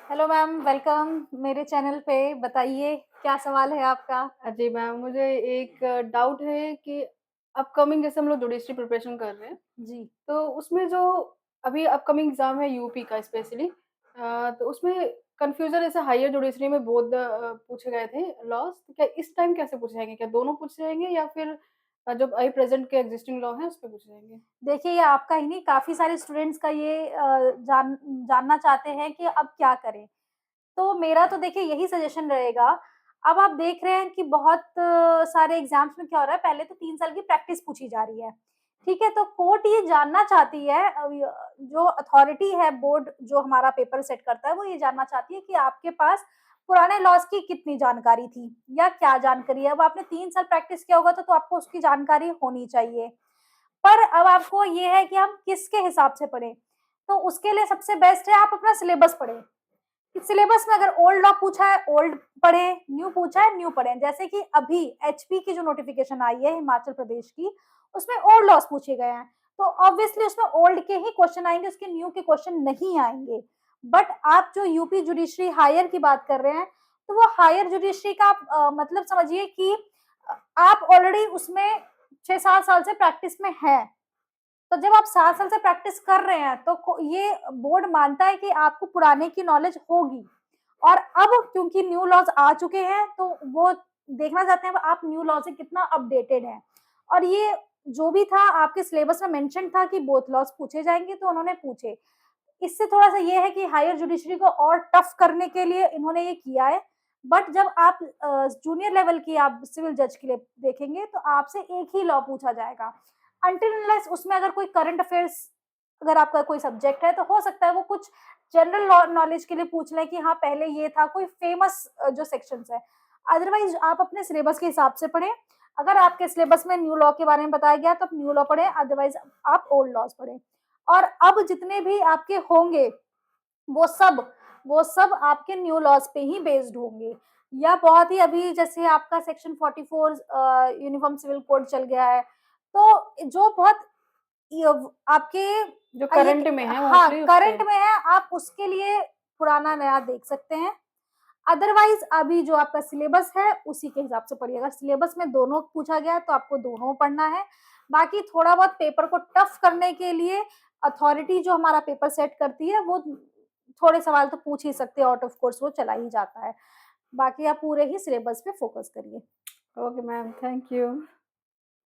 Hello ma'am, welcome मेरे channel पे। बताइए क्या सवाल है आपका? जी मैम, मुझे एक डाउट है कि अपकमिंग जैसे हम लोग जुडिशरी प्रिपरेशन कर रहे हैं, जी। तो उसमें जो अभी अपकमिंग एग्ज़ाम है यूपी का स्पेशली तो उसमें कन्फ्यूज़न ऐसे हायर जुडिशरी में बोथ पूछे गए थे लॉज़, तो क्या इस टाइम कैसे पूछे जाएँगे? क्या दोनों पूछे जाएँगे या फिर जो अभी प्रेज़ेंट के एक्जिस्टिंग लॉ हैं, उस पे पूछे जाएँगे? देखिए, ये आपका ही नहीं, काफ़ी सारे स्टूडेंट्स का ये जानना चाहते हैं कि अब क्या करें? तो मेरा तो देखिए यही सजेशन रहेगा। अब आप देख रहे हैं कि बहुत सारे एग्ज़ाम्स में क्या हो रहा है, पहले तो 3 साल की प्रैक्टिस पूछी जा रही है, ठीक है? तो कोर्ट ये जानना चाहती है, जो अथॉरिटी है, बोर्ड जो हमारा पेपर सेट करता है, वो ये जानना चाहती है कि आपके पास पुराने लॉज़ की कितनी जानकारी थी या क्या जानकारी है। अब आपने 3 साल प्रैक्टिस किया होगा तो आपको उसकी जानकारी होनी चाहिए। पर अब आपको ये है कि हम किसके हिसाब से पढ़ें, तो उसके लिए सबसे बेस्ट है आप अपना सिलेबस पढ़ें। सिलेबस में अगर ओल्ड लॉ पूछा है, ओल्ड पढ़ें, न्यू पूछा है, न्यू पढ़ें। जैसे कि अभी एचपी की जो नोटिफ़िकेशन आई है हिमाचल प्रदेश की, उसमें ओल्ड लॉज़ पूछे गए हैं। तो ऑब्वियसली उसमें ओल्ड के ही क्वेश्चन आएँगे, उसके न्यू के क्वेश्चन नहीं आएँगे। बट आप जो यूपी जुडिशरी हायर की बात कर रहे हैं, तो वो हायर जुडिशरी का आप मतलब समझिए कि आप ऑलरेडी उसमें 6-7 साल से प्रैक्टिस में हैं। तो जब आप 7 साल से प्रैक्टिस कर रहे हैं, तो को ये बोर्ड मानता है कि आपको पुराने की नॉलेज होगी और अब क्योंकि न्यू लॉज़ आ चुके हैं, तो वो देखना चाहते हैं आप न्यू लॉ से कितना अपडेटेड हैं। और ये जो भी था आपके सिलेबस में मेंशन था कि बोथ लॉज़ पूछे जाएँगे, तो उन्होंने पूछे। इससे थोड़ा-सा ये है कि हायर जुडिशरी को और टफ करने के लिए इन्होंने ये किया है। बट जब आप जूनियर लेवल की आप सिविल जज के लिए देखेंगे, तो आपसे एक ही लॉ पूछा जाएगा। अनटिल अनलेस उसमें अगर कोई करंट अफेयर्स अगर आपका कोई सब्जेक्ट है, तो हो सकता है वो कुछ जनरल लॉ नॉलेज के लिए पूछ लें कि हाँ, पहले ये था, कोई फेमस जो सेक्शंस हैं। अदरवाइज़ आप अपने सिलेबस के हिसाब से पढ़ें। अगर आपके सिलेबस में न्यू लॉ के बारे में बताया गया, तो आप न्यू लॉ पढ़ें, अदरवाइज़ आप ओल्ड लॉज़ पढ़ें। और अब जितने भी आपके होंगे, वो सब वो सब आपके न्यू लॉज़ पे ही बेस्ड होंगे या बहुत ही अभी जैसे आपका सेक्शन 44 यूनिफ़ॉर्म सिविल कोड चल गया है, तो जो बहुत यव आपके जो ये क करंट में है हाँ, मोस्टली उस पे करंट में है, आप उसके लिए पुराना-नया देख सकते हैं। अदरवाइज़ अभी जो आपका सिलेबस है, उसी के हिसाब से पढ़िएगा। सिलेबस में दोनों पूछा गया है, तो आपको दोनों पढ़ना है। बाकी थोड़ा बहुत पेपर को टफ करने के लिए अथॉरिटी जो हमारा पेपर सेट करती है, वो थोड़े सवाल तो पूछ ही सकते हैं, आउट ऑफ कोर्स वो चला ही जाता है। बाकी आप पूरे ही सिलेबस पे फ़ोकस करिए। Okay ma'am, thank you.